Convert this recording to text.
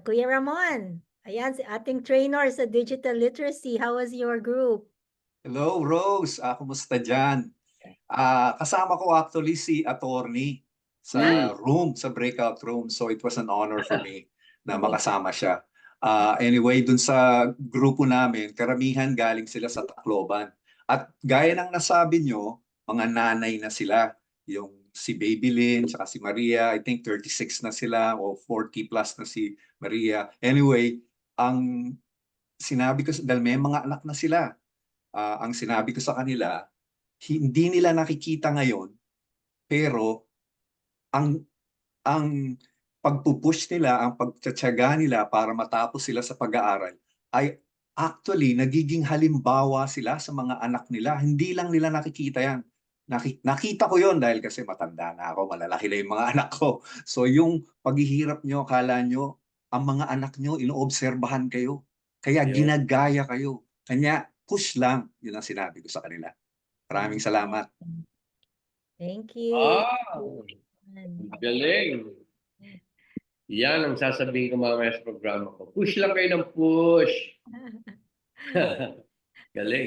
Kuya Ramon, ayan si ating trainer sa digital literacy. How was your group? Hello, Rose. Kumusta dyan? Kasama ko actually si attorney sa sa breakout room. So it was an honor for me na makasama siya. Anyway, dun sa grupo namin, karamihan galing sila sa Tacloban. At gaya ng nasabi nyo, mga nanay na sila. Yung si Baby Lynn, saka si Maria, I think 36 na sila o 40 plus na si Maria. Anyway, ang sinabi ko, dahil may mga anak na sila, ang sinabi ko sa kanila, hindi nila nakikita ngayon, pero ang ang pagpupush nila, ang pagtsatsaga nila para matapos sila sa pag-aaral ay actually nagiging halimbawa sila sa mga anak nila. Hindi lang nila nakikita yan. Nakita ko yon dahil kasi matanda na ako, malalaki na yung mga anak ko. So yung paghihirap nyo, akala nyo, ang mga anak nyo, inoobserbahan kayo. Kaya ginagaya kayo. Kanya push lang, yun ang sinabi ko sa kanila. Maraming salamat. Thank you. Galing. Yan ang sasabihin ko mamaya sa programa ko. Push lang kayo ng push. Galing.